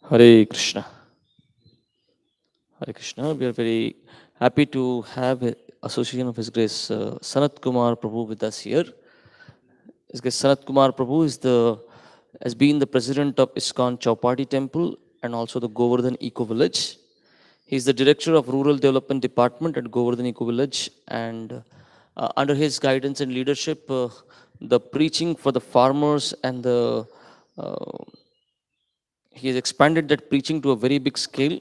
Hare Krishna. Hare Krishna. We are very happy to have Association of His Grace Sanath Kumar Prabhu with us here. His Grace Sanath Kumar Prabhu has been the president of ISKCON Chowpatty Temple and also the Govardhan Eco Village. He is the director of Rural Development Department at Govardhan Eco Village, and under his guidance and leadership, the preaching for the farmers and he has expanded that preaching to a very big scale.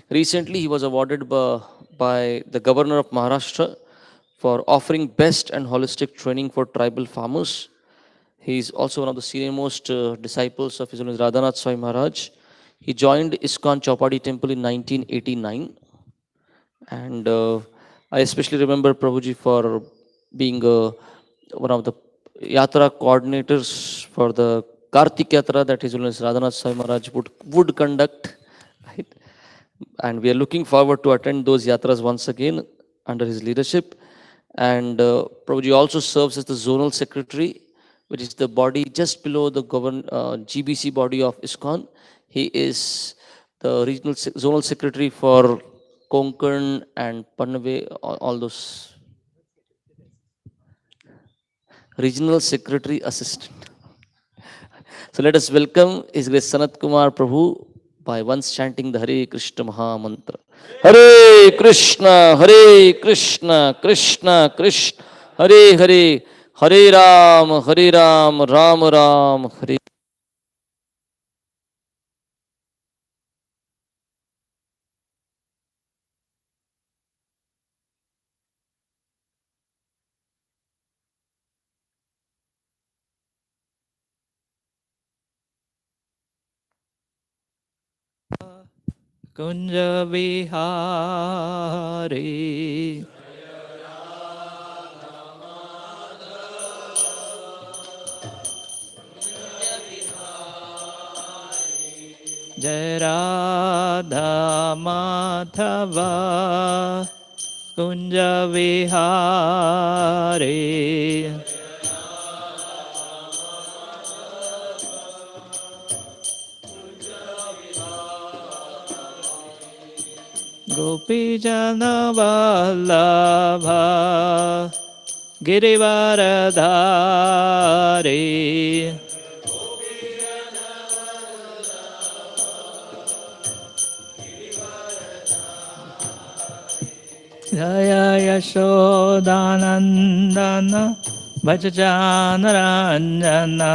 Recently, he was awarded by the governor of Maharashtra for offering best and holistic training for tribal farmers. He is also one of the senior-most disciples of His Holiness Radhanath Swami Maharaj. He joined ISKCON Chowpatty Temple in 1989. And I especially remember Prabhuji for being one of the yatra coordinators for the Kartik Yatra that His Holiness Radhanath Swami Maharaj would conduct. Right? And we are looking forward to attend those yatras once again under his leadership. And Prabhuji also serves as the zonal secretary, which is the body just below the GBC body of ISKCON. He is the regional zonal secretary for Konkan and Panave, all those. Regional secretary assistant. So let us welcome His Grace Sanath Kumar Prabhu by once chanting the Hare Krishna Maha Mantra. Hare Krishna, Krishna Krishna, Hare Hare, Hare Ram, Ram Ram, Hare. Kunja Vihari Jai Radha Madhava Kunja Vihari Gopi Jana Vallabha Girivaradhari Jaya Yashodanandana Bhajajana Ranjana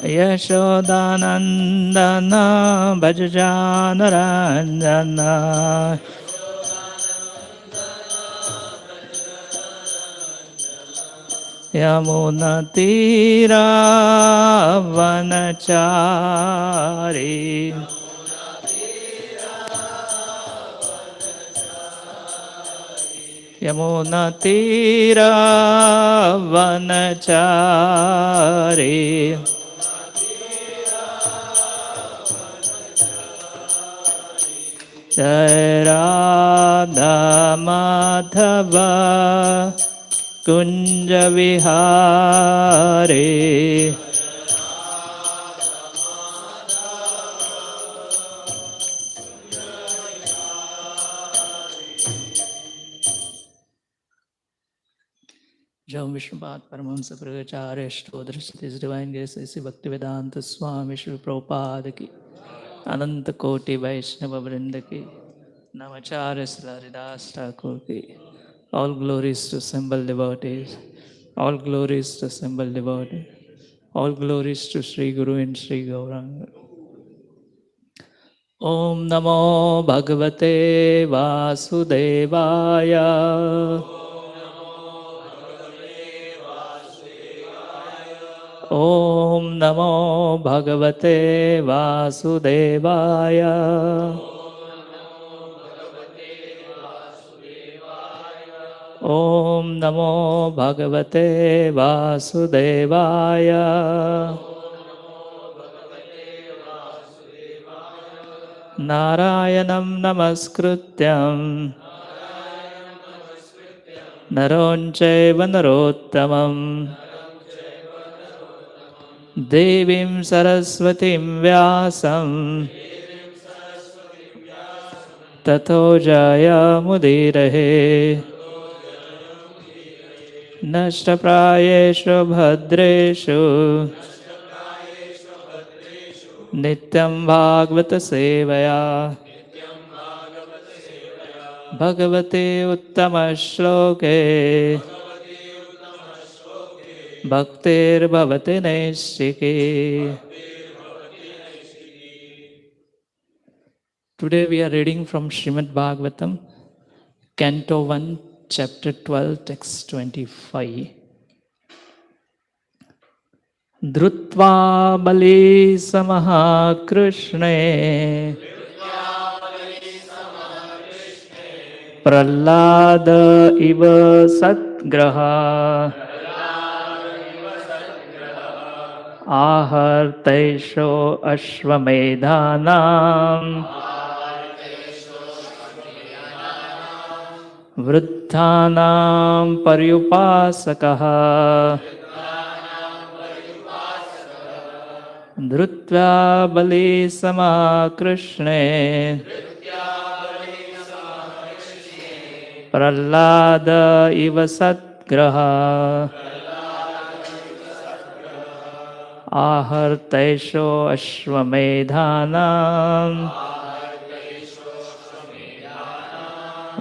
Yashodanandana Bhajajana Ranjana Yamuna Tira Vanachari Yamuna Tira Vanachari Jai Radha Madhava Kunja Vihari Jai Viṣṇu Paramahamsa Pragacharya Stodhra His Divine Grace Sri Bhaktivedanta Swami Śrī Prabhupada Ki Ananta Koti Vaishnava Vrinda Ki Namacharya Haridas Thakur Ki. All glories to assembled devotees. All glories to assembled devotees. All glories to Sri Guru and Sri Gauranga. Om Namo Bhagavate Vasudevaya. Om Namo Bhagavate Vasudevaya. Om Namo Bhagavate Vasudevaya. Narayanam Namaskrutyam Naronchaiva Narottamam Devim Saraswatim Vyasam Tato Jaya Mudirahe Nashtaprayeshu Bhadreshu Nityam Bhagavata Sevaya Bhagavate Uttama Shloke Bhaktir Bhavati Naishiki. Today we are reading from Śrīmad-Bhāgavatam, Canto 1, Chapter 12, Text 25. Dhṛtyā bali-samaḥ kṛṣṇe Prahlāda iva sad-grahaḥ āhartaiṣo aśvamedhānām vṛddhānām paryupāsakaḥ dhṛtyā bali-samaḥ kṛṣṇe prahlāda iva sad-grahaḥ āhartaiṣo aśvamedhānām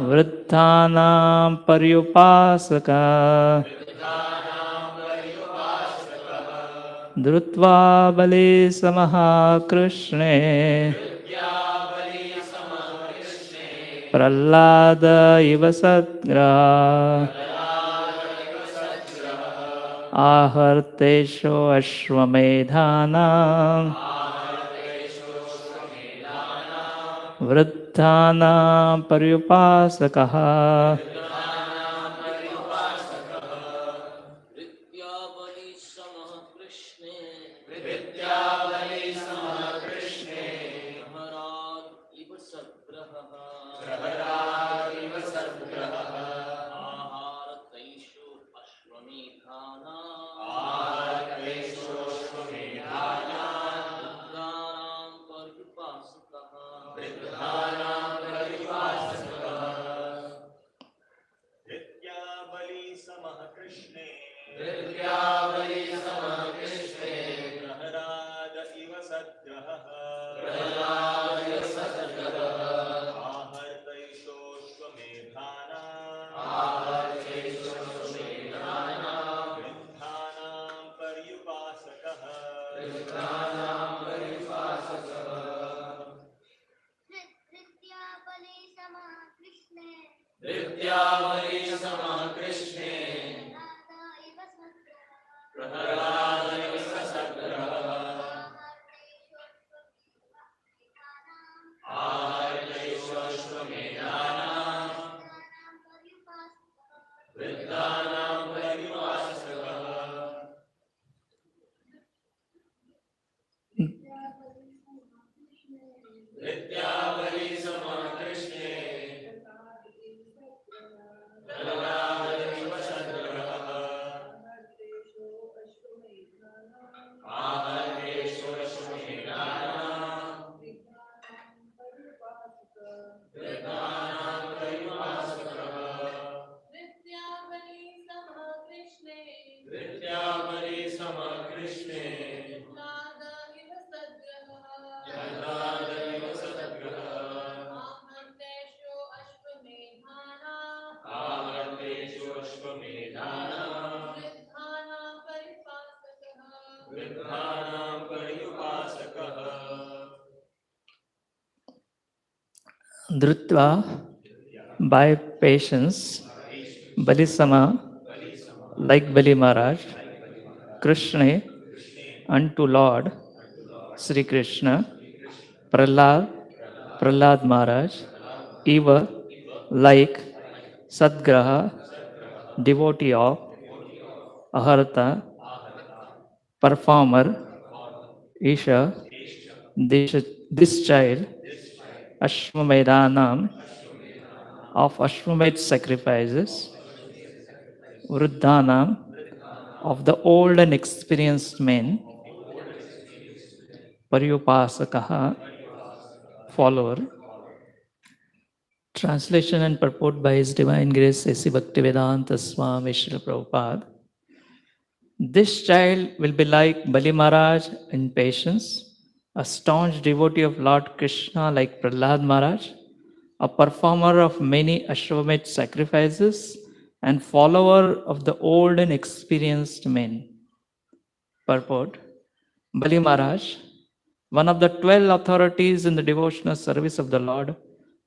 vṛddhānām paryupāsakaḥ dhṛtyā bali-samaḥ kṛṣṇe prahlāda iva sad-grahaḥ āhartaiṣo aśvamedhānām vṛddhānām paryupāsakaḥ Dhṛtyā, by patience, bali-samaḥ, like Bali Mahārāja, Kṛṣṇe, unto Lord Śrī Kṛṣṇa, Prahlāda Mahārāja, eva, like sad-grahaḥ, devotee of āhartā, performer, eṣaḥ, this child, aśvamedhānāṁ, of aśvamedha sacrifices, vṛddhānāṁ, of the old and experienced men, paryupāsakaḥ, follower. Translation and purport by His Divine Grace A.C. Bhaktivedanta Swami Śrīla Prabhupada. This child will be like Bali Mahārāja in patience, a staunch devotee of Lord Kṛṣṇa like Prahlāda Mahārāja, a performer of many aśvamedha sacrifices, and follower of the old and experienced men. Purport. Bali Mahārāja, one of the 12 authorities in the devotional service of the Lord,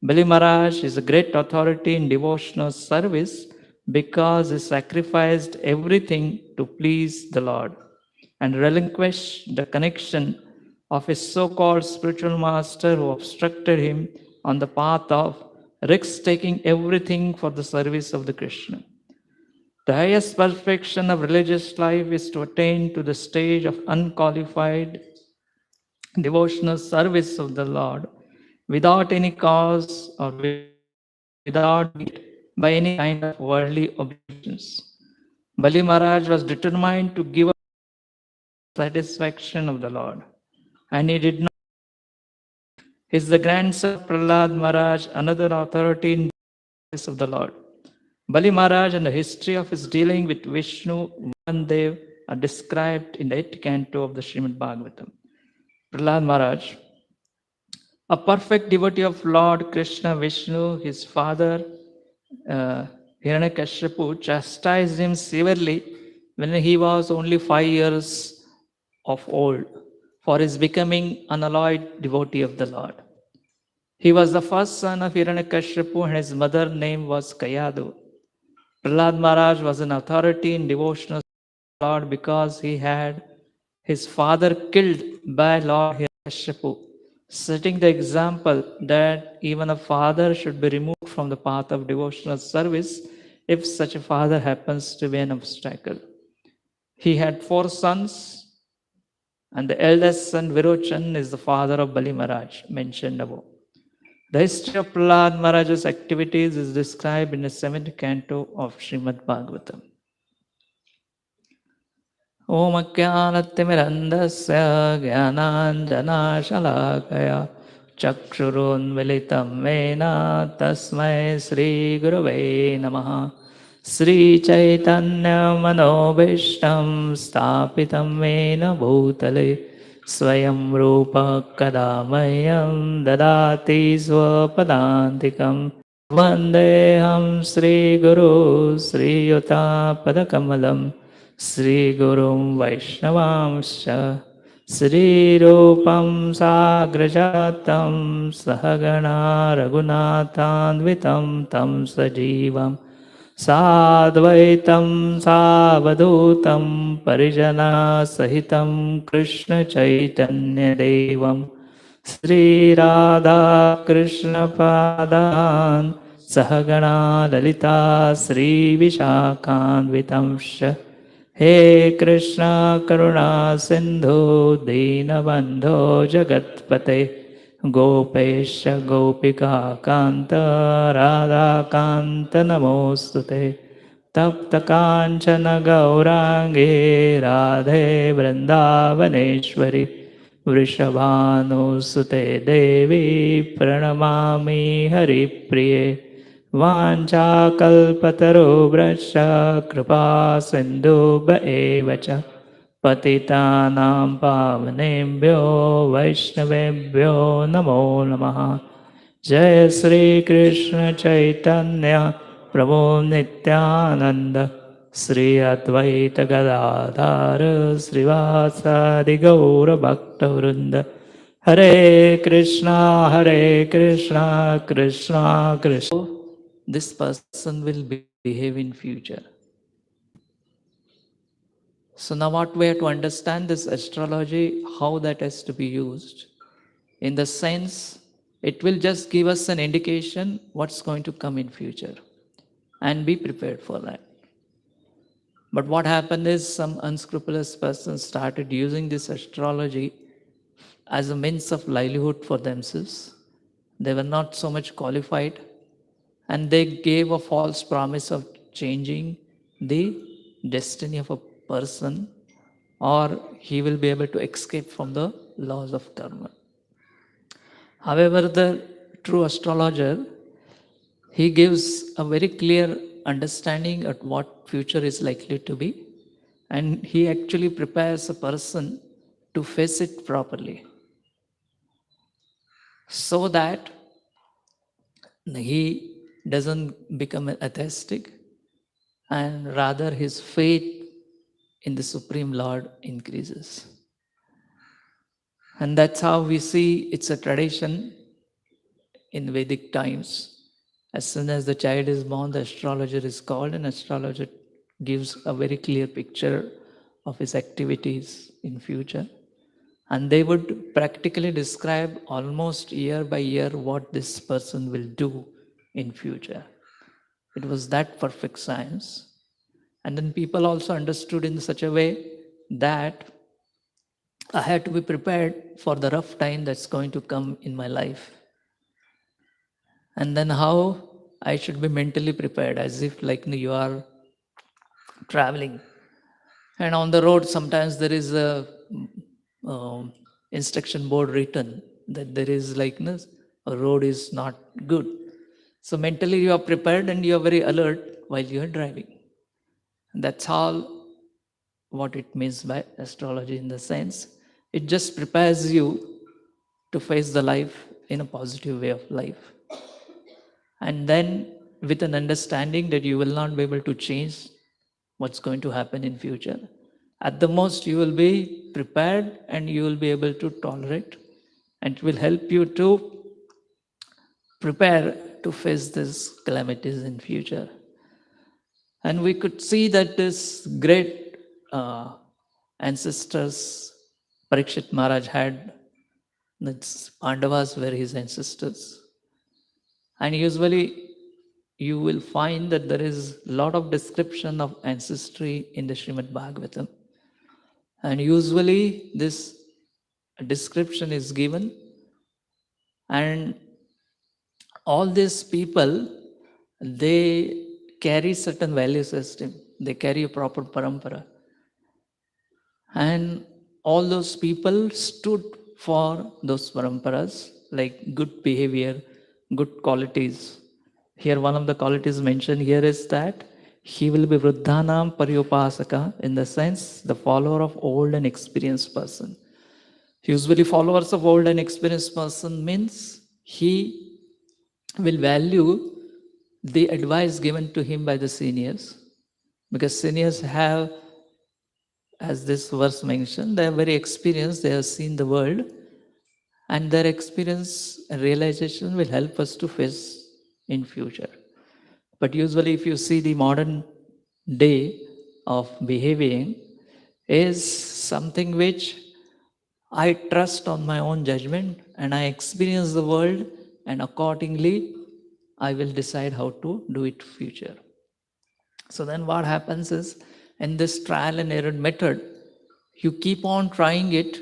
Bali Mahārāja is a great authority in devotional service because he sacrificed everything to please the Lord and relinquished the connection of his so-called spiritual master who obstructed him on the path of risk-taking everything for the service of the Kṛṣṇa. The highest perfection of religious life is to attain to the stage of unqualified devotional service of the Lord without any cause or without by any kind of worldly obligations. Bali Mahārāja was determined to give up satisfaction of the Lord, and he did not. He is the grandson of Prahlāda Mahārāja, another authority in the service of the Lord. Bali Mahārāja and the history of his dealing with Viṣṇu Vāmanadeva are described in the Eighth Canto of the Śrīmad-Bhāgavatam. Prahlāda Mahārāja, a perfect devotee of Lord Kṛṣṇa, Viṣṇu, his father Hiranyakashipu chastised him severely when he was only 5 years of old for his becoming unalloyed devotee of the Lord. He was the first son of Hiranyakashipu and his mother name was Kayadu. Prahlāda Mahārāja was an authority in devotional Lord because he had his father killed by Lord Hiranyakashipu, setting the example that even a father should be removed from the path of devotional service if such a father happens to be an obstacle. He had 4 sons, and the eldest son, Virochan, is the father of Bali Mahārāja, mentioned above. The history of Prahlāda Mahārāja's activities is described in the 7th canto of Śrīmad-Bhāgavatam. Om Ajnānatimirandasya Jnananjanashalakaya Chakshurunmilitam Mena Tasmai Śrī Gurave Namaha. Śrī Chaitanya Manobhishtam Sthapitam Mena Bhutale Swayam Rupa Kadamayam Dadati Swapadantikam Vandeham Śrī Guru Śrī Yuta Padakamalam Śrī Gurum Vaishnavamscha Śrī Rupam Sagrajatam Sahagana Raghunathanvitam Tam Sajivam Sadvaitam Savadhutam Parijana Sahitam Krishna Chaitanya Devam Śrī Radha Krishna Padan Sahagana Lalita Śrī Vishakhanvitamscha He Krishna Karuna Sindhu Dīnabandho Jagatpate Gopesha Gopika Kanta Radha Kanta Namostute Tapta Kanchana Gaurangi Radhe Vrindavaneshwari Vrishabhanusute Devi Pranamami Haripriye Vancha kalpataro brasha kripa sindhubha evacha patitanam pavanebhyo vaishnavebhyo namo namaha. Jai Śrī Kṛṣṇa Chaitanya Prabhu Nityananda Śrī Advaita Gadadhara Śrīvāsadi Gaura Bhakta Vrinda. Hare Krishna, Krishna Krishna. This person will behave in future. So now what we have to understand this astrology, how that has to be used. In the sense, it will just give us an indication what's going to come in future and be prepared for that. But what happened is some unscrupulous persons started using this astrology as a means of livelihood for themselves. They were not so much qualified, and they gave a false promise of changing the destiny of a person, or he will be able to escape from the laws of karma. However, the true astrologer, he gives a very clear understanding at what future is likely to be, and he actually prepares a person to face it properly, so that he doesn't become atheistic, and rather his faith in the Supreme Lord increases. And that's how we see it's a tradition in Vedic times. As soon as the child is born, the astrologer is called, and astrologer gives a very clear picture of his activities in future. And they would practically describe almost year by year what this person will do in future. It was that perfect science. And then people also understood in such a way that I had to be prepared for the rough time that's going to come in my life. And then how I should be mentally prepared, as if like you are traveling. And on the road, sometimes there is a instruction board written that there is like a road is not good. So mentally you are prepared and you are very alert while you are driving. That's all what it means by astrology in the sense. It just prepares you to face the life in a positive way of life. And then with an understanding that you will not be able to change what's going to happen in future. At the most, you will be prepared and you will be able to tolerate, and it will help you to prepare to face these calamities in future. And we could see that this great ancestors, Parikshit Maharaj had, that's Pandavas were his ancestors. And usually you will find that there is a lot of description of ancestry in the Śrīmad-Bhāgavatam. And usually this description is given, and all these people, they carry certain value system. They carry a proper parampara. And all those people stood for those paramparas, like good behavior, good qualities. Here one of the qualities mentioned here is that he will be vṛddhānāṁ paryupāsakaḥ, in the sense the follower of old and experienced person. Usually followers of old and experienced person means he will value the advice given to him by the seniors, because seniors have, as this verse mentioned, they are very experienced, they have seen the world, and their experience and realization will help us to face in future. But usually if you see the modern day of behaving is something which I trust on my own judgment and I experience the world, and accordingly I will decide how to do it future. So then what happens is, in this trial and error method, you keep on trying it,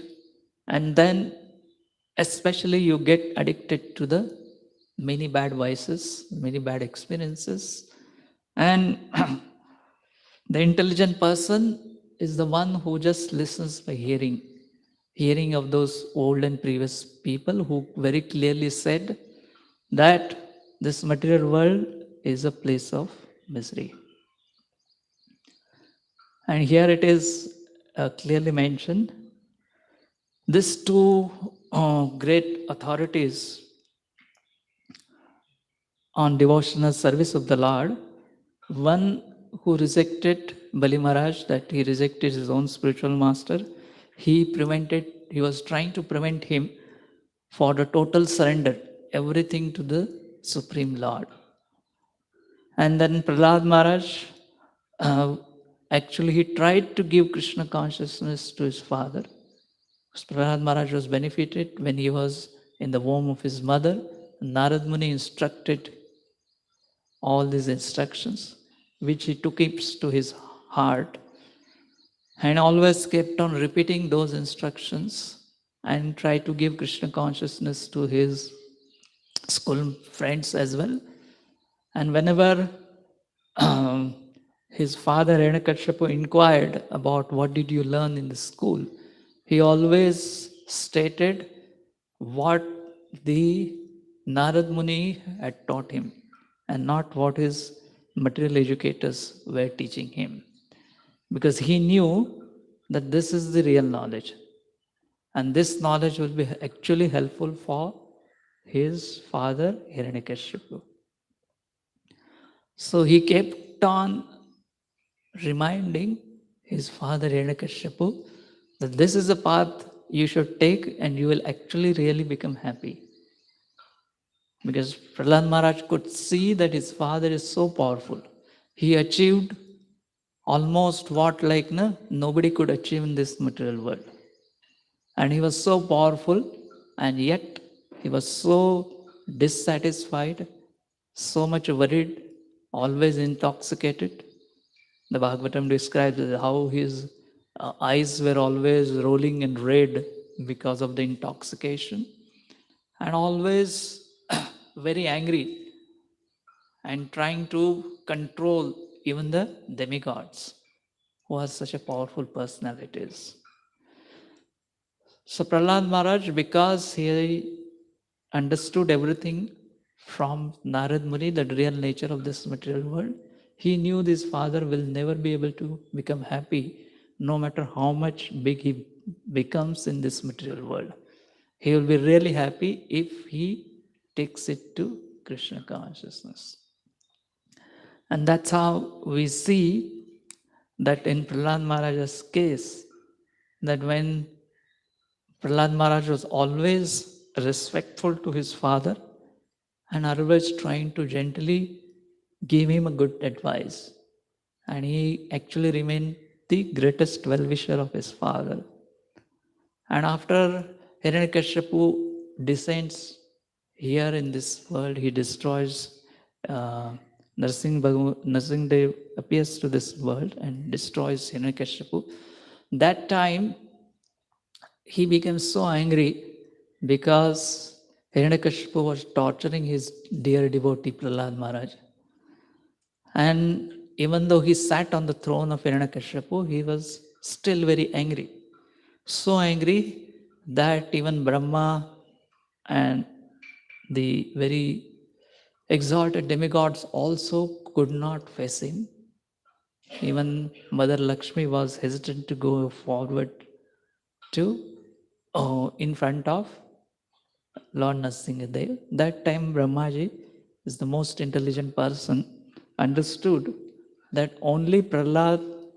and then especially you get addicted to the many bad vices, many bad experiences. And the intelligent person is the one who just listens by hearing of those old and previous people who very clearly said that this material world is a place of misery. And here it is clearly mentioned. These two great authorities on devotional service of the Lord, one who rejected Bali Mahārāja, that he rejected his own spiritual master, he was trying to prevent him for the total surrender, everything to the Supreme Lord. And then Prahlāda Mahārāja, actually he tried to give Krishna consciousness to his father. Prahlāda Mahārāja was benefited when he was in the womb of his mother. Narad Muni instructed all these instructions, which he took it to his heart and always kept on repeating those instructions and tried to give Krishna consciousness to his school friends as well. And whenever his father Hiranyakashipu inquired about what did you learn in the school, he always stated what the Narad Muni had taught him and not what his material educators were teaching him. Because he knew that this is the real knowledge. And this knowledge will be actually helpful for his father Hiranyakashipu. So he kept on reminding his father Hiranyakashipu that this is the path you should take and you will actually really become happy. Because Prahlāda Mahārāja could see that his father is so powerful. He achieved almost what nobody could achieve in this material world. And he was so powerful, and yet he was so dissatisfied, so much worried, always intoxicated. The Bhagavatam describes how his eyes were always rolling in red because of the intoxication, and always very angry and trying to control even the demigods, who are such a powerful personalities. So Prahlāda Mahārāja, because he understood everything from Narad Muni, the real nature of this material world, he knew this father will never be able to become happy, no matter how much big he becomes in this material world. He will be really happy if he takes it to Krishna consciousness. And that's how we see that in Prahlāda Mahārāja's case, that when Prahlāda Mahārāja was always respectful to his father and always trying to gently give him a good advice. And he actually remained the greatest well-wisher of his father. And after Hiranyakashipu descends here in this world, he destroys Nrsimhadev appears to this world and destroys Hiranyakashipu. That time, he became so angry because Hiranyakashipu was torturing his dear devotee Prahlāda Mahārāja. And even though he sat on the throne of Hiranyakashipu, he was still very angry. So angry that even Brahma and the very exalted demigods also could not face him. Even Mother Lakshmi was hesitant to go forward to in front of Lord Nrsimhadev. That time Brahmaji is the most intelligent person, understood that only Prahlāda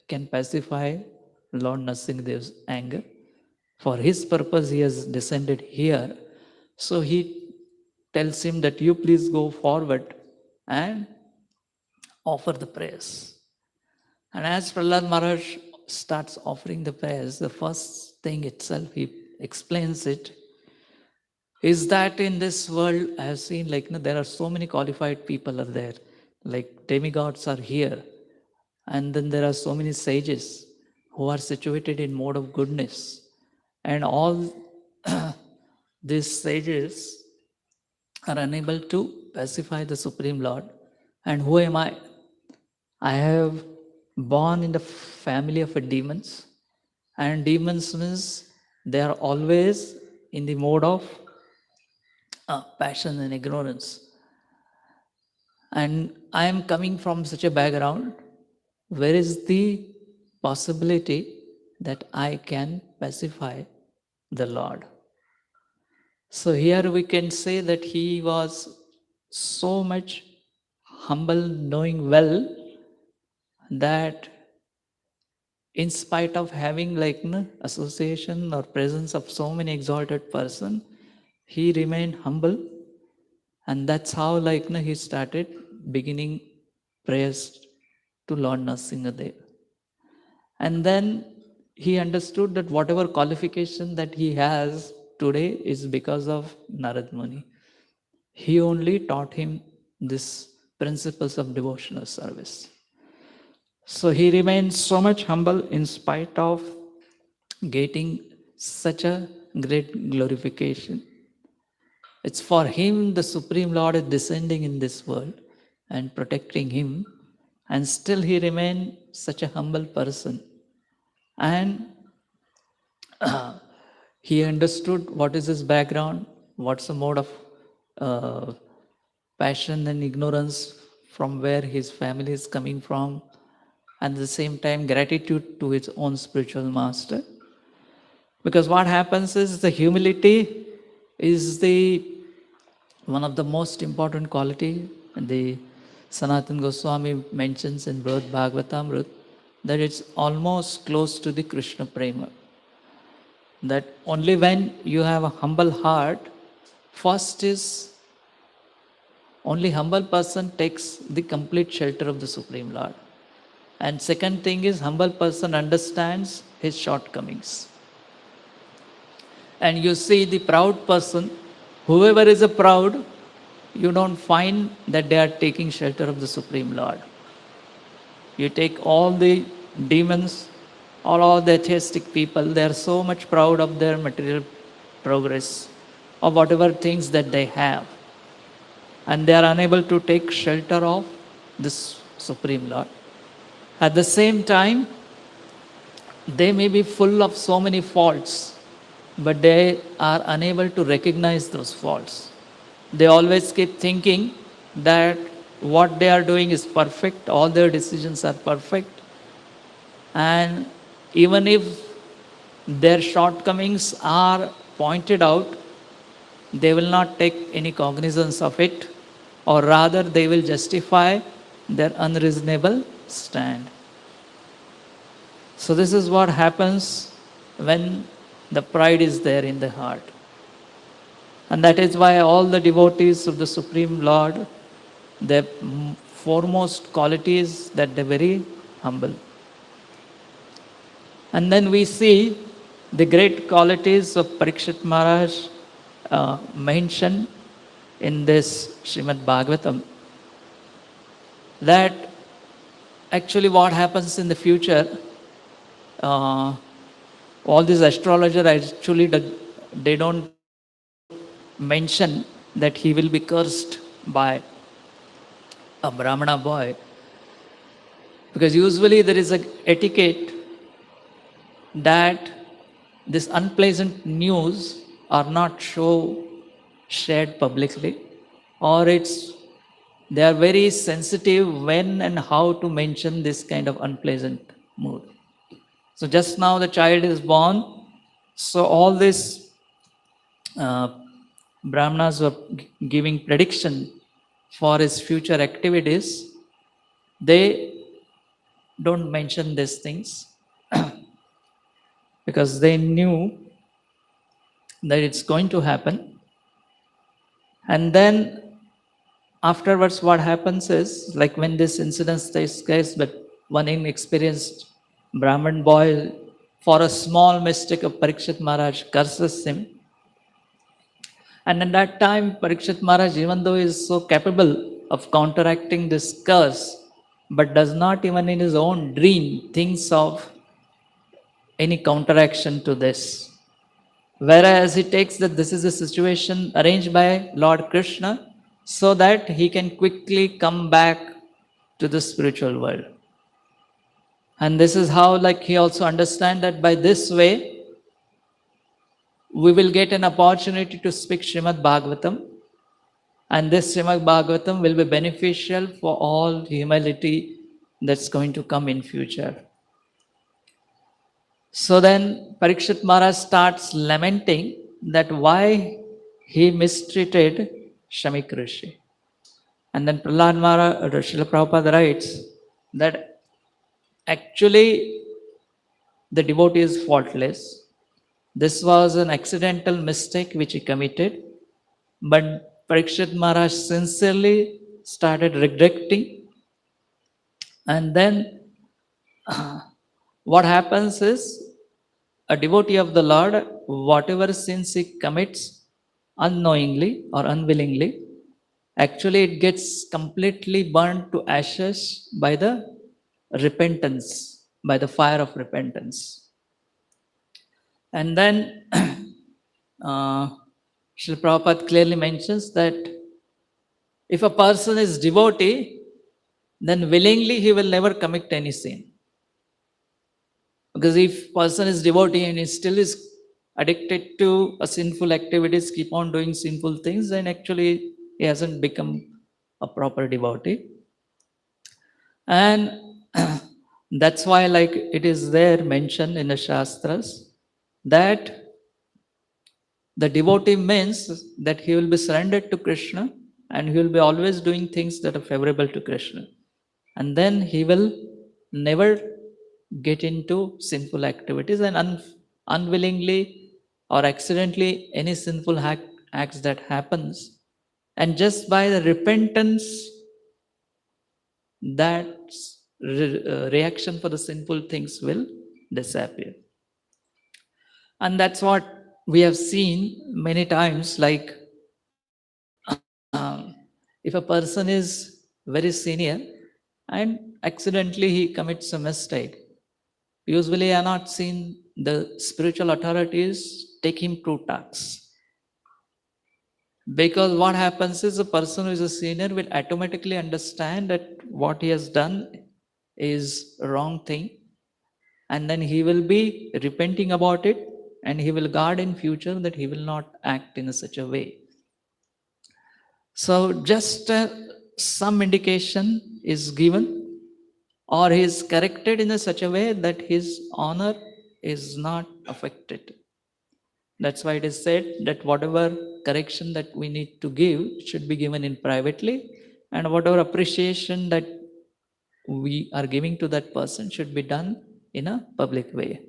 can pacify Lord Nrsimhadev's anger. For his purpose he has descended here. So he tells him that you please go forward and offer the prayers. And as Prahlāda Mahārāja starts offering the prayers, the first thing itself, he explains it, is that in this world, I have seen there are so many qualified people are there. Like demigods are here. And then there are so many sages who are situated in mode of goodness. And all these sages are unable to pacify the Supreme Lord. And who am I? I have born in the family of demons. And demons means they are always in the mode of passion and ignorance. And I am coming from such a background. Where is the possibility that I can pacify the Lord? So here we can say that he was so much humble, knowing well that in spite of having association or presence of so many exalted person, he remained humble. And that's how he started beginning prayers to Lord Nrsimhadev. And then he understood that whatever qualification that he has today is because of Narad Muni. He only taught him these principles of devotional service. So he remained so much humble in spite of getting such a great glorification. It's for him the Supreme Lord is descending in this world and protecting him, and still he remained such a humble person. And he understood what is his background, what's the mode of uh, passion and ignorance, from where his family is coming from, and at the same time gratitude to his own spiritual master. Because what happens is the humility is the one of the most important quality. The Sanatana Goswami mentions in Śrīmad-Bhāgavatam that it's almost close to the Krishna Prema. That only when you have a humble heart, first is only humble person takes the complete shelter of the Supreme Lord. And second thing is humble person understands his shortcomings. And you see the proud person, whoever is a proud, you don't find that they are taking shelter of the Supreme Lord. You take all the demons, all the atheistic people, they are so much proud of their material progress, of whatever things that they have. And they are unable to take shelter of this Supreme Lord. At the same time, they may be full of so many faults, but they are unable to recognize those faults. They always keep thinking that what they are doing is perfect, all their decisions are perfect, and even if their shortcomings are pointed out, they will not take any cognizance of it, or rather they will justify their unreasonable stand. So this is what happens when the pride is there in the heart. And that is why all the devotees of the Supreme Lord, their foremost quality is that they're very humble. And then we see the great qualities of Parikshit Maharaj mentioned in this Śrīmad-Bhāgavatam. That actually what happens in the future, all these astrologers actually, they don't mention that he will be cursed by a Brahmana boy. Because usually there is an etiquette that this unpleasant news are not shared publicly, or they are very sensitive when and how to mention this kind of unpleasant mood. So just now the child is born, so all this Brahmanas were giving prediction for his future activities. They don't mention these things because they knew that it's going to happen. And then afterwards what happens is, like when this incident takes place, but one inexperienced Brahman boy, for a small mistake of Parikshit Maharaj, curses him. And at that time, Parikshit Maharaj, even though he is so capable of counteracting this curse, but does not even in his own dream thinks of any counteraction to this. Whereas he takes that this is a situation arranged by Lord Kṛṣṇa so that he can quickly come back to the spiritual world. And this is how, like, he also understands that by this way, we will get an opportunity to speak Śrīmad-Bhāgavatam, and this Śrīmad-Bhāgavatam will be beneficial for all humanity that's going to come in future. So then Parikshit Maharaj starts lamenting that why he mistreated Shamik Rishi. And then Prahlāda Mahārāja, Srila Prabhupada writes that actually the devotee is faultless. This was an accidental mistake which he committed, but Parikshit Maharaj sincerely started regretting. And then what happens is, a devotee of the Lord, whatever sins he commits unknowingly or unwillingly, actually it gets completely burned to ashes by the repentance, by the fire of repentance. And then Srila Prabhupada clearly mentions that if a person is devotee, then willingly he will never commit any sin. Because if person is devotee and he still is addicted to a sinful activities, keep on doing sinful things, then actually he hasn't become a proper devotee. And that's why, like it is there mentioned in the Shastras, that the devotee means that he will be surrendered to Krishna and he will be always doing things that are favorable to Krishna. And then he will never get into sinful activities, and unwillingly or accidentally any sinful acts that happens. And just by the repentance, that reaction for the sinful things will disappear. And that's what we have seen many times, like if a person is very senior and accidentally he commits a mistake, usually I have not seen the spiritual authorities take him to task. Because what happens is, a person who is a senior will automatically understand that what he has done is a wrong thing, and then he will be repenting about it, and he will guard in future that he will not act in such a way. So just some indication is given, or he is corrected in such a way that his honor is not affected. That's why it is said that whatever correction that we need to give should be given in privately, and whatever appreciation that we are giving to that person should be done in a public way.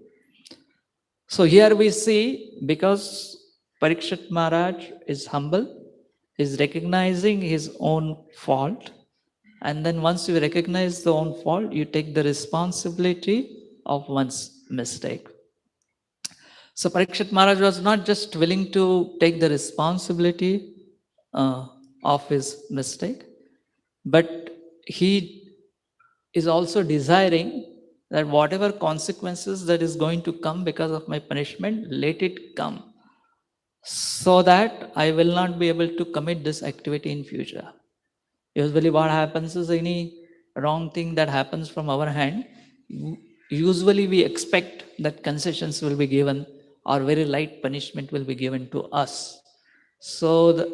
So here we see, because Parikshit Maharaj is humble, is recognizing his own fault, and then once you recognize the own fault, you take the responsibility of one's mistake. So Parikshit Maharaj was not just willing to take the responsibility of his mistake, but he is also desiring that whatever consequences that is going to come because of my punishment, let it come, so that I will not be able to commit this activity in future. Usually what happens is, any wrong thing that happens from our hand, usually we expect that concessions will be given or very light punishment will be given to us. So,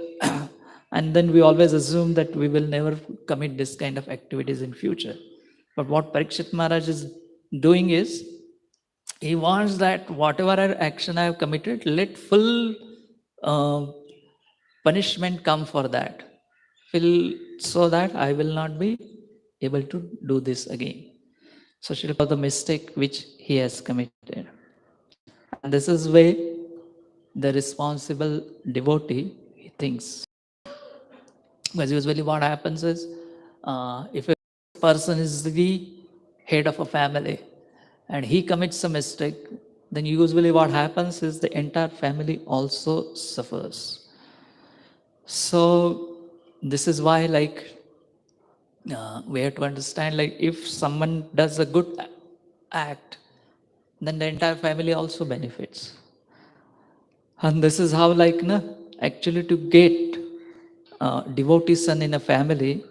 and then we always assume that we will never commit this kind of activities in future. But what Parikshit Maharaj is doing is, he wants that whatever action I have committed, let full punishment come for that, so that I will not be able to do this again. So she'll call the mistake which he has committed. And this is where the responsible devotee thinks. Because usually what happens is, if a person is the head of a family and he commits a mistake, then usually what happens is the entire family also suffers. So this is why, like, we have to understand, like, if someone does a good act, then the entire family also benefits. And this is how, like, actually to get devotee son in a family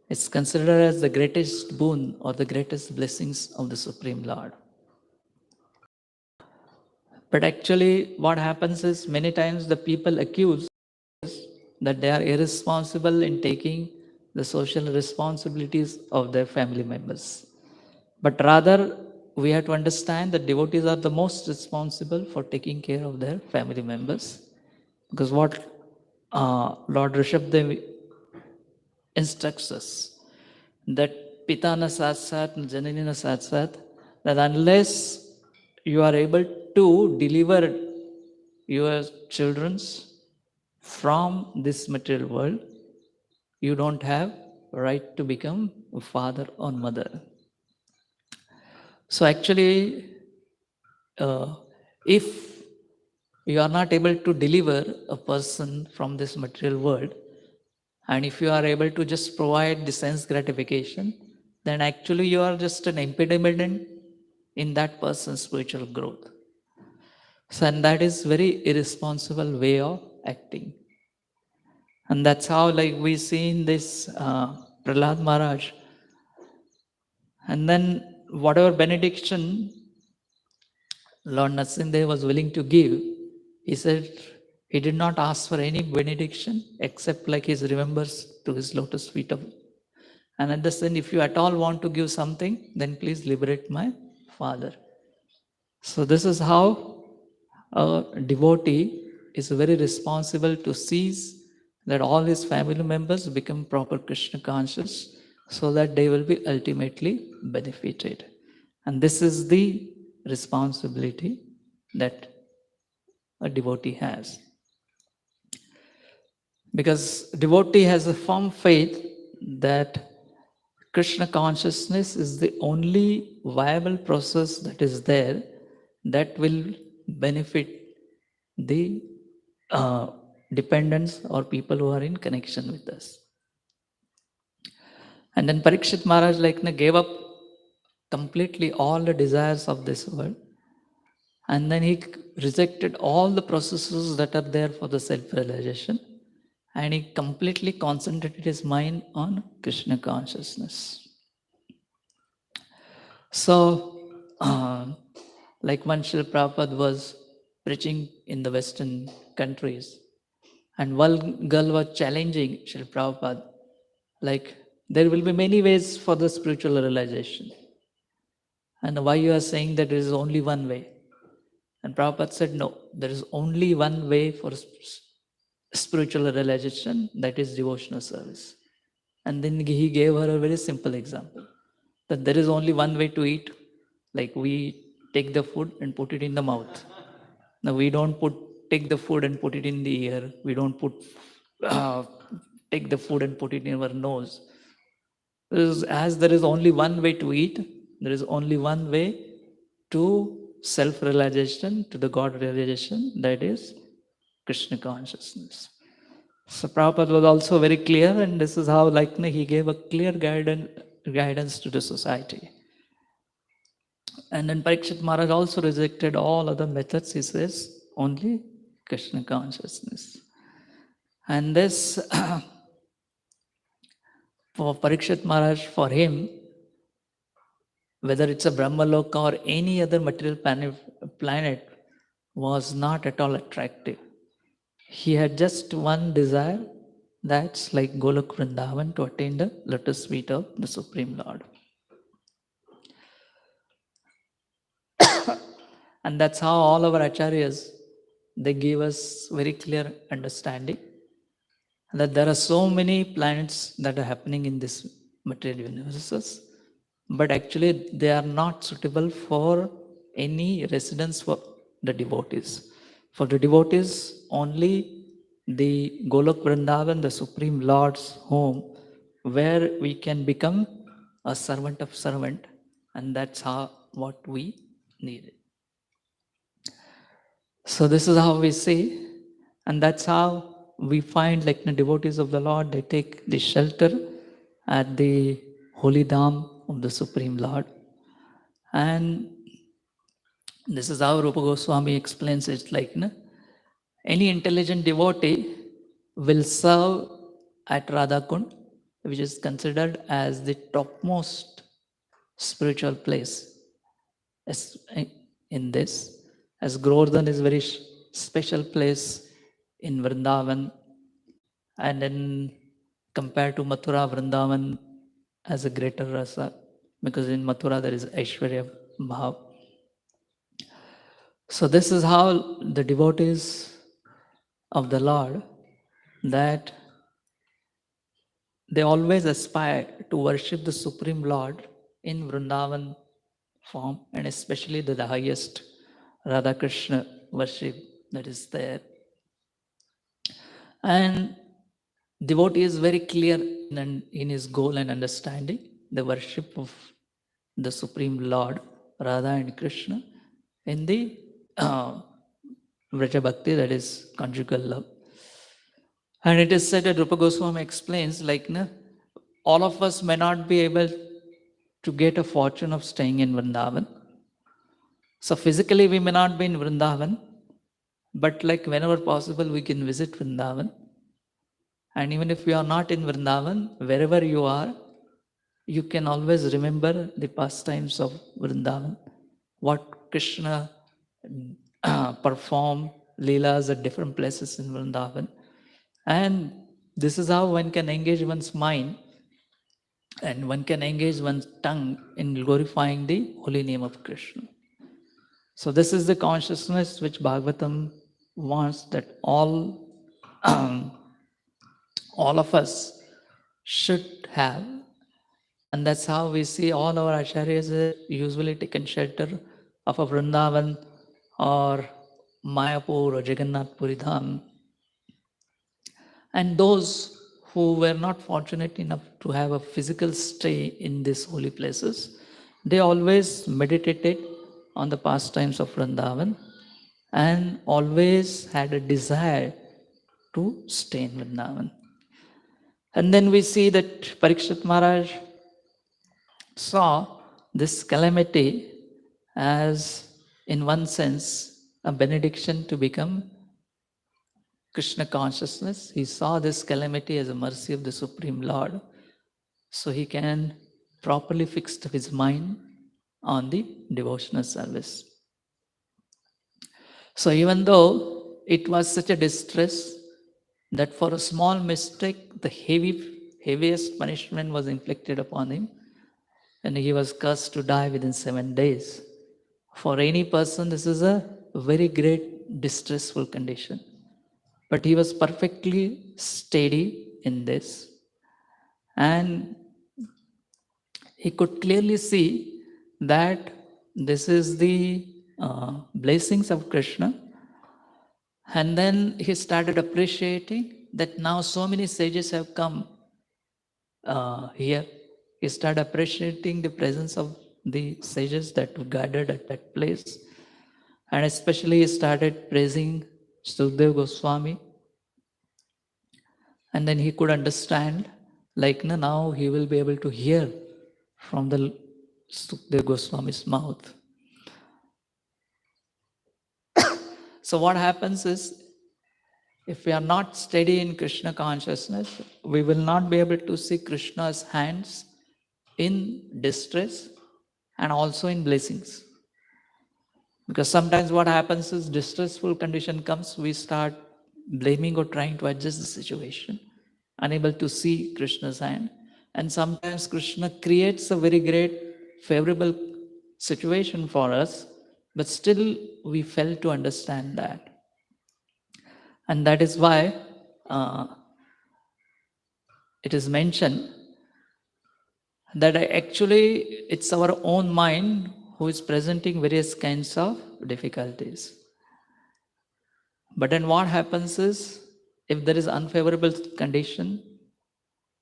is considered as the greatest boon or the greatest blessings of the Supreme Lord. But actually what happens is, many times the people accuse that they are irresponsible in taking the social responsibilities of their family members. But rather, we have to understand that devotees are the most responsible for taking care of their family members. Because what Lord Rishabhdev instructs us, that Pita na sat sat, Janani na sat sat, that unless you are able to deliver your children's from this material world, you don't have right to become a father or mother. So actually, if you are not able to deliver a person from this material world, and if you are able to just provide the sense gratification, then actually you are just an impediment in that person's spiritual growth. So, and that is very irresponsible way of acting. And that's how, like, we see in this Prahlāda Mahārāja. And then whatever benediction Lord Nrsimha was willing to give, He said he did not ask for any benediction except like he remembers to his lotus feet of. And at the end, if you at all want to give something, then please liberate my father. So this is how a devotee is very responsible to seize that all his family members become proper Krishna conscious so that they will be ultimately benefited. And this is the responsibility that a devotee has. Because devotee has a firm faith that Krishna consciousness is the only viable process that is there that will benefit the dependents or people who are in connection with us. And then Parikshit Maharaj gave up completely all the desires of this world. And then he rejected all the processes that are there for the self-realization. And he completely concentrated his mind on Krishna consciousness. So, like when Srila Prabhupada was preaching in the Western countries, and one girl was challenging Srila Prabhupada, like, there will be many ways for the spiritual realization. And why you are saying that there is only one way? And Prabhupada said, no, there is only one way for spiritual realization, that is devotional service. And then he gave her a very simple example, that there is only one way to eat. Like we take the food and put it in the mouth. Now we don't take the food and put it in the ear. We don't take the food and put it in our nose. As there is only one way to eat, there is only one way to self-realization, to the God realization, that is Krishna consciousness. So Prabhupada was also very clear, and this is how he gave a clear guidance to the society. And then Parikshit Maharaj also rejected all other methods. He says only Krishna consciousness. And this, for Parikshit Maharaj, for him, whether it's a Brahmaloka or any other material planet, was not at all attractive. He had just one desire, that's like Golok Vrindavan, to attain the lotus feet of the Supreme Lord. And that's how all our acharyas, they give us very clear understanding that there are so many planets that are happening in this material universes, but actually they are not suitable for any residence for the devotees. For the devotees, only the Golok Vrindavan, the Supreme Lord's home, where we can become a servant of servant, and that's what we need. So this is how we see, and that's how we find the devotees of the Lord, they take the shelter at the holy dham of the Supreme Lord. And this is how Rupa Goswami explains it, any intelligent devotee will serve at Radha Kund, which is considered as the topmost spiritual place in this. As Govardhan is a very special place in Vrindavan, and then compared to Mathura, Vrindavan has a greater rasa, because in Mathura there is Aishwarya Bhav. So this is how the devotees of the Lord, that they always aspire to worship the Supreme Lord in Vrindavan form, and especially the highest Radha Krishna worship that is there. And devotee is very clear in his goal and understanding, the worship of the Supreme Lord, Radha and Krishna, in the Vraja Bhakti, that is conjugal love. And it is said that Rupa Goswami explains, all of us may not be able to get a fortune of staying in Vrindavan. So physically we may not be in Vrindavan, but whenever possible we can visit Vrindavan. And even if you are not in Vrindavan, wherever you are, you can always remember the pastimes of Vrindavan, what Krishna performed leelas at different places in Vrindavan. And this is how one can engage one's mind and one can engage one's tongue in glorifying the holy name of Krishna. So this is the consciousness which Bhagavatam wants that all of us should have. And that's how we see all our acharyas usually taken shelter of a Vrindavan or Mayapur or Jagannath Puri Dham. And those who were not fortunate enough to have a physical stay in these holy places, they always meditated on the pastimes of Vrindavan and always had a desire to stay in Vrindavan. And then we see that Parikshit Maharaj saw this calamity as, in one sense, a benediction to become Krishna consciousness. He saw this calamity as a mercy of the Supreme Lord, so he can properly fix his mind on the devotional service. So even though it was such a distress that for a small mistake, the heaviest punishment was inflicted upon him, and he was cursed to die within 7 days. For any person, this is a very great distressful condition. But he was perfectly steady in this. And he could clearly see that this is the blessings of Krishna. And then he started appreciating that now so many sages have come here. He started appreciating the presence of the sages that were gathered at that place. And especially he started praising Sukadeva Goswami. And then he could understand, like now he will be able to hear from the Sukadeva Goswami's mouth. So what happens is, if we are not steady in Krishna consciousness, we will not be able to see Krishna's hands in distress and also in blessings. Because sometimes what happens is, distressful condition comes, we start blaming or trying to adjust the situation, unable to see Krishna's hand. And sometimes Krishna creates a very great favorable situation for us, but still we fail to understand that. And that is why it is mentioned that actually it's our own mind who is presenting various kinds of difficulties. But then what happens is, if there is unfavorable condition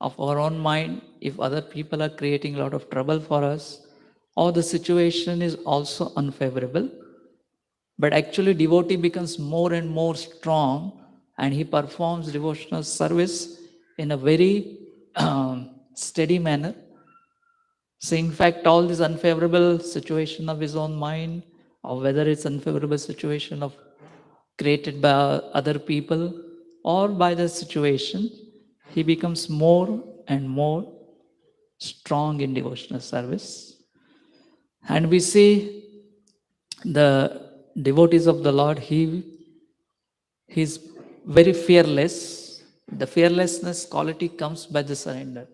of our own mind, if other people are creating a lot of trouble for us, or the situation is also unfavorable, but actually devotee becomes more and more strong and he performs devotional service in a very steady manner. So in fact, all this unfavorable situation of his own mind, or whether it's unfavorable situation of created by other people or by the situation, he becomes more and more strong in devotional service. And we see the devotees of the Lord, he's very fearless. The fearlessness quality comes by the surrender.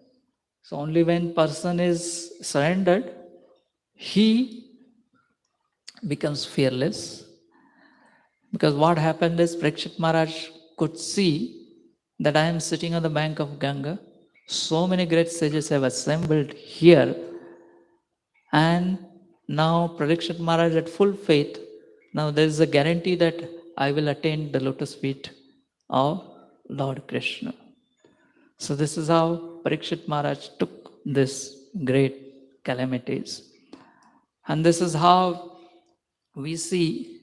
So only when person is surrendered, he becomes fearless. Because what happened is, Parikshit Maharaj could see that I am sitting on the bank of Ganga. So many great sages have assembled here. And now Parikshit Maharaj had full faith. Now there is a guarantee that I will attain the lotus feet of Lord Kṛṣṇa. So this is how Parikshit Maharaj took this great calamities. And this is how we see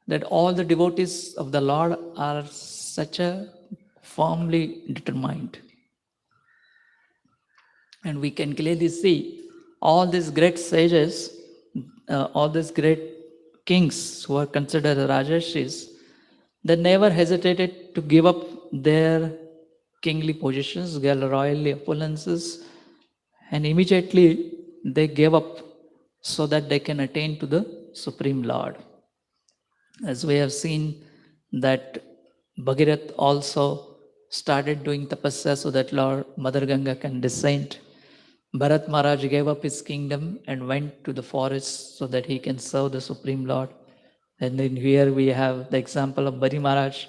that all the devotees of the Lord are such a firmly determined. And we can clearly see all these great sages, all these great kings who are considered Rajashis, they never hesitated to give up their kingly positions, their royal opulences, and immediately they gave up so that they can attain to the Supreme Lord. As we have seen that Bhagirath also started doing tapasya so that Lord Mother Ganga can descend. Bharat Maharaj gave up his kingdom and went to the forest so that he can serve the Supreme Lord. And then here we have the example of Bali Mahārāja,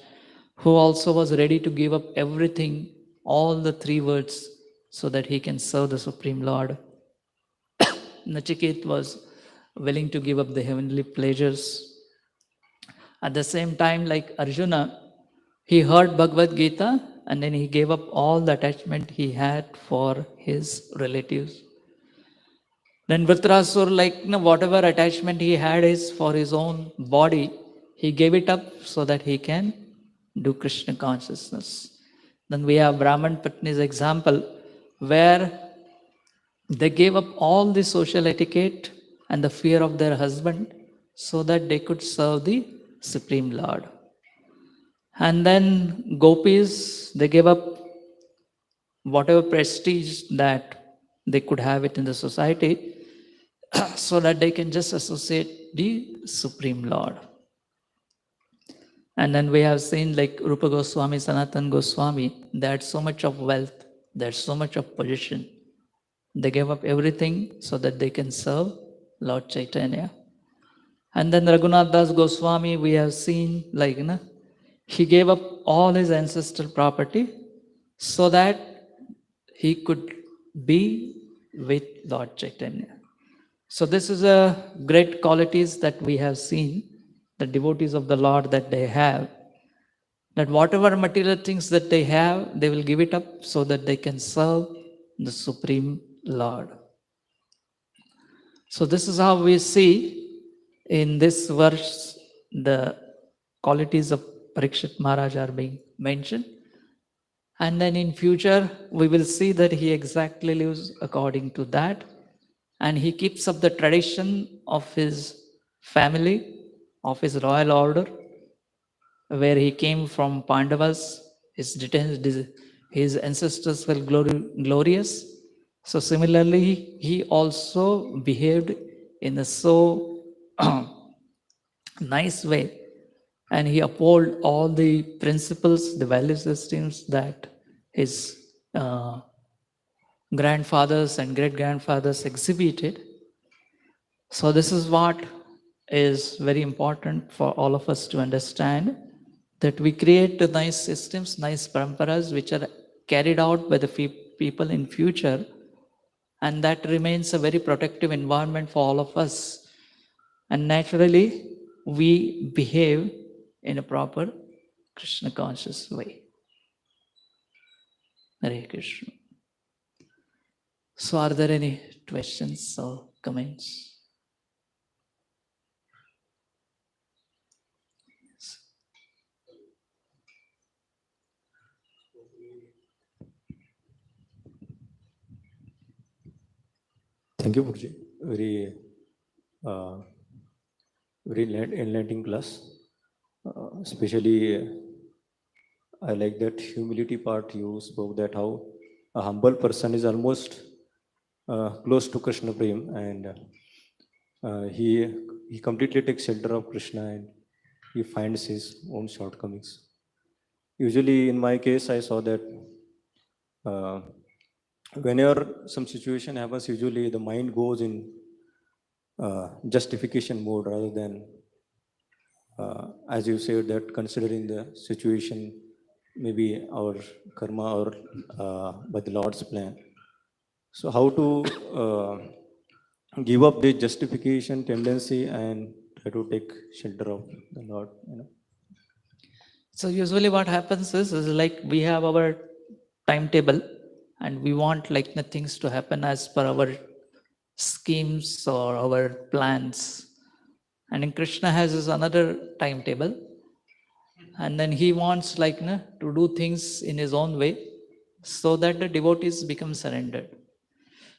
who also was ready to give up everything, all the three words, so that he can serve the Supreme Lord. Nachiket was willing to give up the heavenly pleasures. At the same time, like Arjuna, he heard Bhagavad Gita and then he gave up all the attachment he had for his relatives. Then Vritrasur, like whatever attachment he had is for his own body, he gave it up so that he can do Krishna consciousness. Then we have Brahman Patni's example, where they gave up all the social etiquette and the fear of their husband so that they could serve the Supreme Lord. And then gopis, they gave up whatever prestige that they could have it in the society so that they can just associate the Supreme Lord. And then we have seen like Rupa Goswami, Sanatan Goswami, they had so much of wealth, they had so much of position. They gave up everything so that they can serve Lord Chaitanya. And then Raghunath Das Goswami, we have seen like, he gave up all his ancestral property so that he could be with Lord Chaitanya. So this is a great qualities that we have seen, the devotees of the Lord that they have, that whatever material things that they have, they will give it up so that they can serve the Supreme Lord. So this is how we see in this verse the qualities of Parikshit Maharaj are being mentioned. And then in future, we will see that he exactly lives according to that. And he keeps up the tradition of his family, of his royal order, where he came from Pandavas. His ancestors were glorious. So similarly, he also behaved in a so nice way. And he upheld all the principles, the value systems that his grandfathers and great-grandfathers exhibited. So this is what is very important for all of us to understand, that we create the nice systems, nice paramparas which are carried out by the people in future, and that remains a very protective environment for all of us. And naturally, we behave in a proper Krishna conscious way. Hare Krishna. So are there any questions or comments? Thank you, Guruji. Very enlightening class. Especially, I like that humility part you spoke, that how a humble person is almost close to Krishna Prem, and he completely takes shelter of Krishna and he finds his own shortcomings. Usually, in my case, I saw that whenever some situation happens, usually the mind goes in justification mode rather than, as you said, that considering the situation, maybe our karma or by the Lord's plan. So how to give up the justification tendency and try to take shelter of the Lord, So usually what happens is like we have our timetable and we want like things to happen as per our schemes or our plans. And in Krishna has his another timetable. And then he wants like to do things in his own way so that the devotees become surrendered.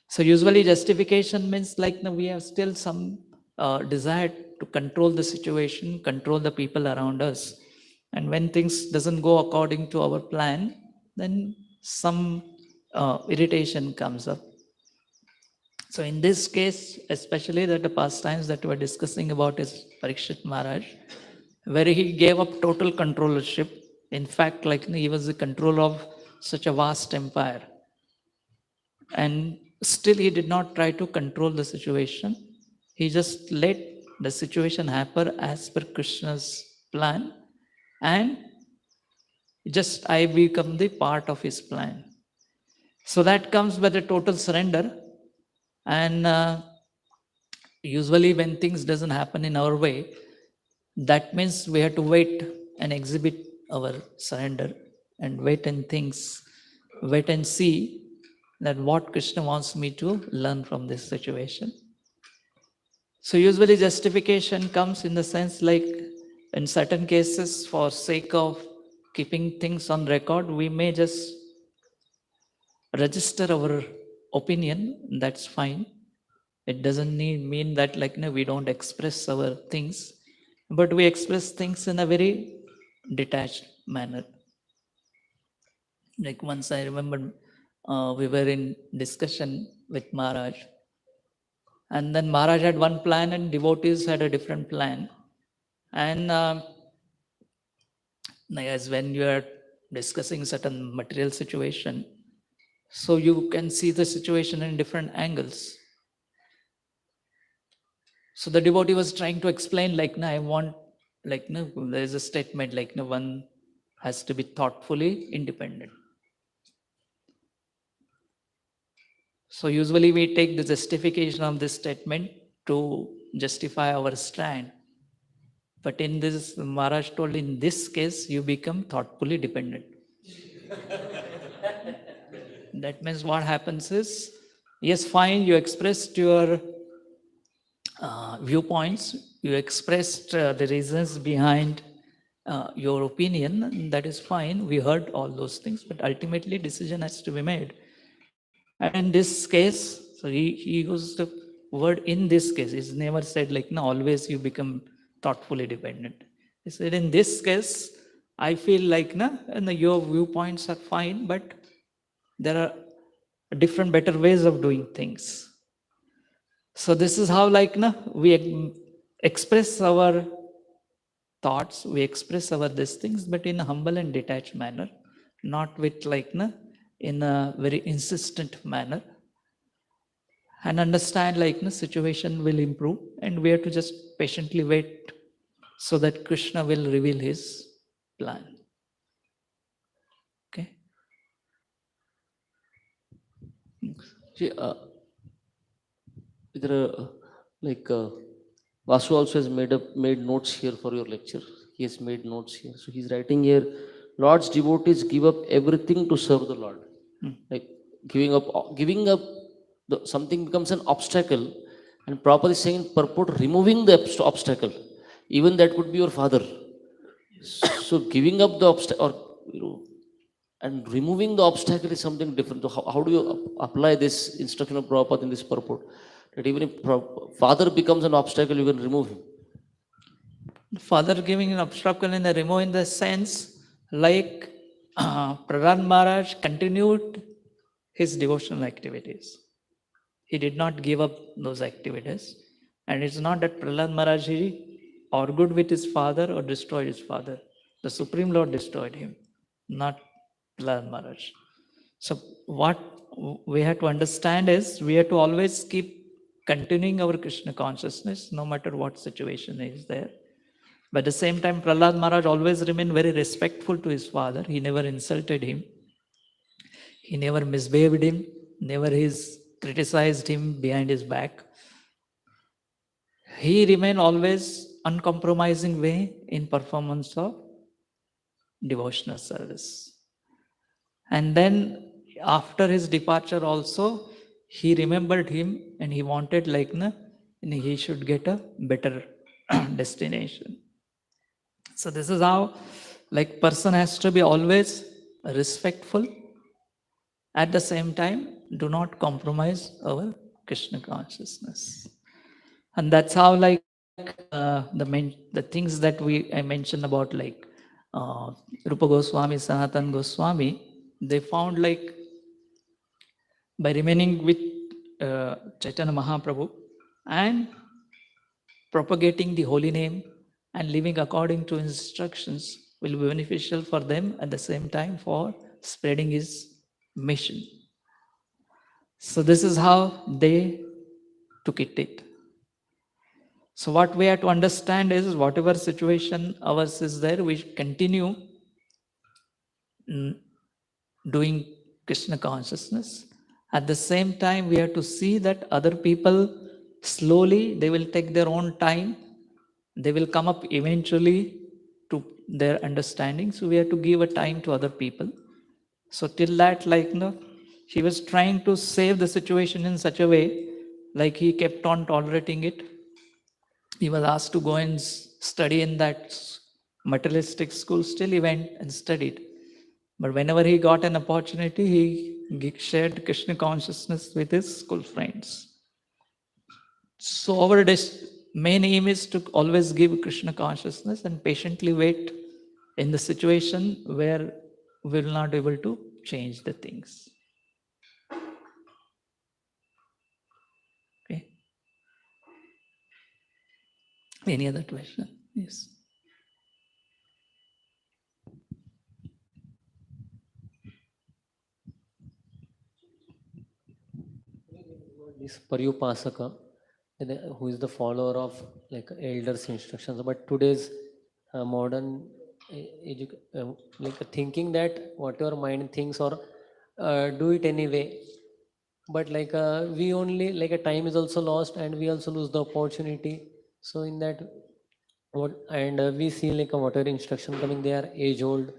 So usually justification means like we have still some desire to control the situation, control the people around us. And when things doesn't go according to our plan, then some irritation comes up. So in this case, especially that the pastimes that we're discussing about is Parikshit Maharaj, where he gave up total controllership. In fact, like he was the control of such a vast empire. And still he did not try to control the situation. He just let the situation happen as per Krishna's plan, and just I become the part of his plan. So that comes by the total surrender. And usually when things doesn't happen in our way, that means we have to wait and exhibit our surrender and wait and see that what Krishna wants me to learn from this situation. So usually justification comes in the sense like in certain cases, for sake of keeping things on record, we may just register our opinion. That's fine. It doesn't mean that like we don't express our things, but we express things in a very detached manner. Like once I remember we were in discussion with Maharaj, and then Maharaj had one plan and devotees had a different plan. And as when you are discussing certain material situation, so you can see the situation in different angles. So the devotee was trying to explain like, I want, like, there is a statement like, one has to be thoughtfully independent. So usually we take the justification of this statement to justify our stand. But in this, Maharaj told, in this case, you become thoughtfully dependent. That means what happens is, yes, fine, you expressed your viewpoints, you expressed the reasons behind your opinion, that is fine, we heard all those things, but ultimately decision has to be made. And in this case, so he used the word in this case, he's never said like, no, always you become thoughtfully dependent. He said, in this case, I feel like, your viewpoints are fine, but there are different, better ways of doing things. So this is how like, we express our thoughts, we express our these things, but in a humble and detached manner, not with like, in a very insistent manner. And understand like the situation will improve, and we have to just patiently wait so that Krishna will reveal his plan. Okay. See, Vasu also has made notes here for your lecture. He has made notes here. So he's writing here, Lord's devotees give up everything to serve the Lord. Like giving up something becomes an obstacle, and Prabhupada is saying in purport, removing the obstacle. Even that could be your father. So giving up the obstacle, or and removing the obstacle is something different. So how do you apply this instruction of Prabhupada in this purport? That even if father becomes an obstacle, you can remove him. Father giving an obstacle in the remove in the sense like Prahlāda Mahārāja continued his devotional activities. He did not give up those activities. And it's not that Prahlāda Mahārāja argued with his father or destroyed his father. The Supreme Lord destroyed him, not Prahlāda Mahārāja. So what we have to understand is, we have to always keep continuing our Krishna consciousness, no matter what situation is there. But at the same time, Prahlāda Mahārāja always remained very respectful to his father. He never insulted him. He never misbehaved him. Never criticized him behind his back. He remained always uncompromising way in performance of devotional service. And then after his departure also, he remembered him, and he wanted like, he should get a better destination. So this is how like person has to be always respectful. At the same time, do not compromise our Krishna consciousness. And that's how like the things that I mentioned about like Rupa Goswami, Sanatan Goswami, they found like by remaining with Chaitanya Mahaprabhu and propagating the holy name and living according to instructions will be beneficial for them at the same time for spreading his mission. So this is how they took it. So what we have to understand is whatever situation ours is there, we continue doing Krishna consciousness. At the same time, we have to see that other people slowly, they will take their own time. They will come up eventually to their understanding. So we have to give a time to other people. So till that, he was trying to save the situation in such a way, like he kept on tolerating it. He was asked to go and study in that materialistic school. Still he went and studied. But whenever he got an opportunity, he shared Krishna consciousness with his school friends. So our main aim is to always give Krishna consciousness and patiently wait in the situation where we will not be able to change the things. Okay. Any other question? Yes. This paryupāsakaḥ, who is the follower of like elders' instructions, but today's modern thinking that whatever mind thinks or do it anyway, but we only a time is also lost and we also lose the opportunity. So in that we see whatever instruction coming, they are age old,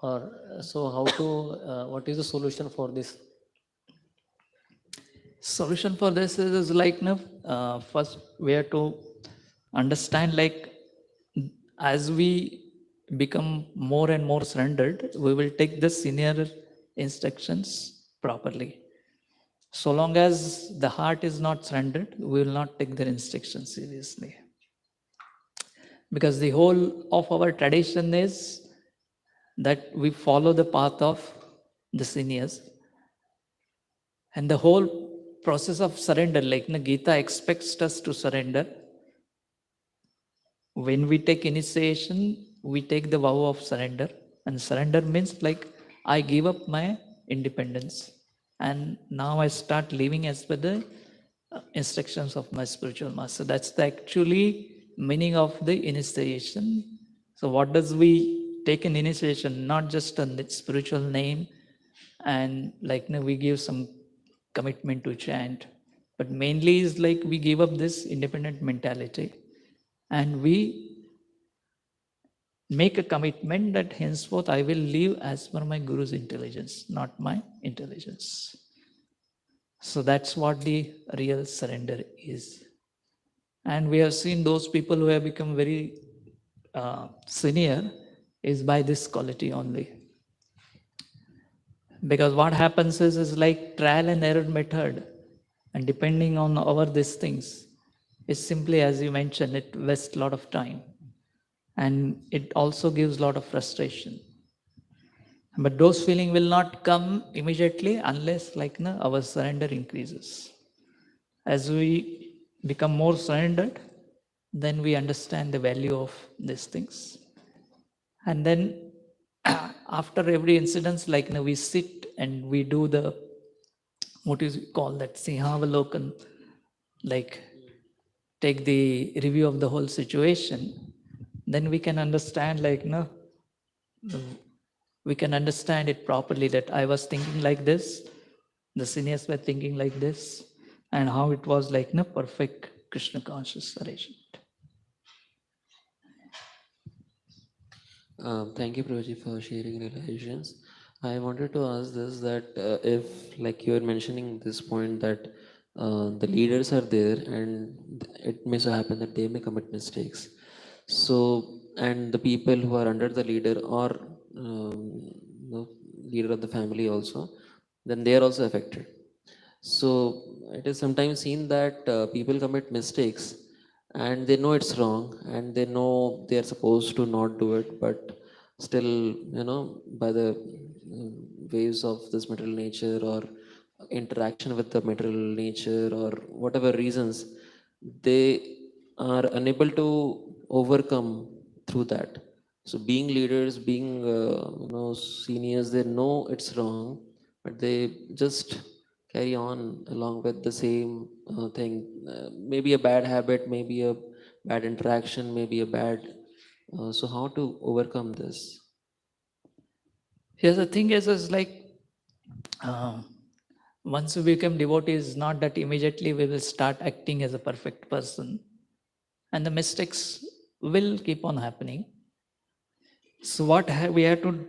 or so how to what is the solution for this? Solution for this is first we have to understand as we become more and more surrendered, we will take the senior instructions properly. So long as the heart is not surrendered, we will not take their instructions seriously. Because the whole of our tradition is that we follow the path of the seniors. And the whole process of surrender, Gita expects us to surrender. When we take initiation, we take the vow of surrender. And surrender means I give up my independence. And now I start living as per the instructions of my spiritual master. That's the actually meaning of the initiation. So what does we take an initiation? Not just a spiritual name and we give some commitment to chant, but mainly is we give up this independent mentality and we make a commitment that henceforth I will live as per my Guru's intelligence, not my intelligence. So that's what the real surrender is. And we have seen those people who have become very senior is by this quality only. Because what happens is like trial and error method, and depending on our these things, is simply, as you mentioned, it wastes a lot of time. And it also gives a lot of frustration. But those feelings will not come immediately unless our surrender increases. As we become more surrendered, then we understand the value of these things. And then after every incident, we sit and we do the, what is it called, that Sihavalokan, take the review of the whole situation, then we can understand we can understand it properly, that I was thinking like this, the seniors were thinking like this, and how it was perfect Krishna conscious arrangement. Thank you, Prabhuji, for sharing realizations. I wanted to ask this, that if, like you were mentioning this point, that the leaders are there and it may so happen that they may commit mistakes. So, and the people who are under the leader or leader of the family also, then they are also affected. So it is sometimes seen that people commit mistakes and they know it's wrong and they know they are supposed to not do it, but still, by the waves of this material nature or interaction with the material nature or whatever reasons, they are unable to overcome through that. So being leaders, being seniors, they know it's wrong, but they just carry on along with the same thing. Maybe a bad habit, maybe a bad interaction, maybe a bad. So how to overcome this? Yes, the thing is like once we become devotees, not that immediately we will start acting as a perfect person, and the mistakes will keep on happening. So what we have to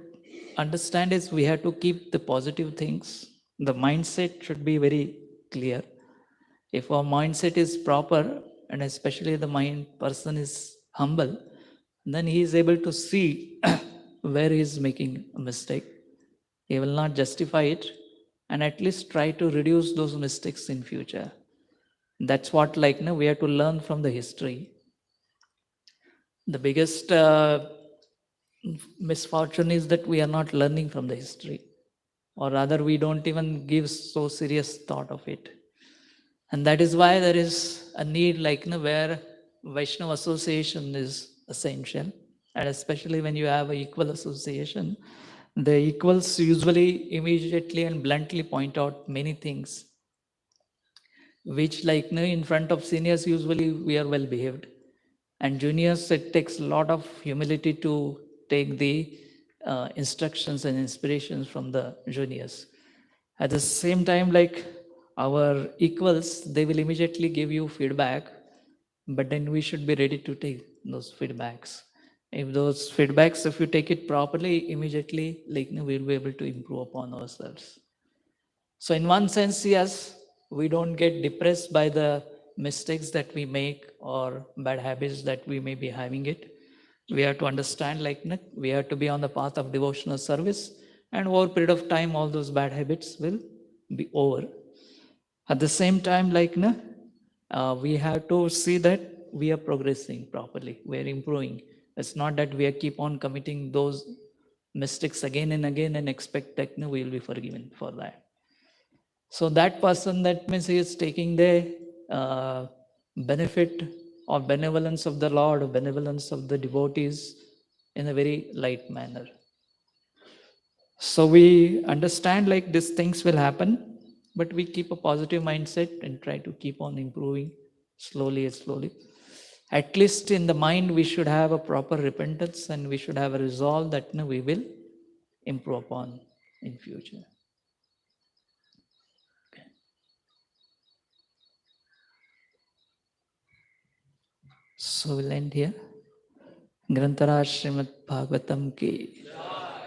understand is we have to keep the positive things. The mindset should be very clear. If our mindset is proper, and especially the person is humble, then he is able to see where he is making a mistake. He will not justify it, and at least try to reduce those mistakes in future. That's what we have to learn from the history. The biggest misfortune is that we are not learning from the history, or rather we don't even give so serious thought of it. And that is why there is a need where Vaishnava association is essential, and especially when you have an equal association, the equals usually immediately and bluntly point out many things which in front of seniors usually we are well behaved, and juniors it takes a lot of humility to take the instructions and inspirations from the juniors. At the same time, our equals, they will immediately give you feedback, but then we should be ready to take those feedbacks. If those feedbacks, if you take it properly, immediately we'll be able to improve upon ourselves. So in one sense, yes, we don't get depressed by the mistakes that we make or bad habits that we may be having it. We have to understand we have to be on the path of devotional service, and over a period of time, all those bad habits will be over. At the same time, we have to see that we are progressing properly, we are improving. It's not that we are keep on committing those mistakes again and again and expect that we will be forgiven for that. So that person, that means he is taking the benefit or benevolence of the Lord, or benevolence of the devotees in a very light manner. So we understand these things will happen, but we keep a positive mindset and try to keep on improving slowly and slowly. At least in the mind, we should have a proper repentance, and we should have a resolve that we will improve upon in future. Okay. So we'll end here. Grantara Śrīmad-Bhāgavatam ki,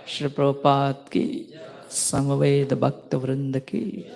Śrī Prabhupada ki, Samaveda Bhakta Vrinda ki.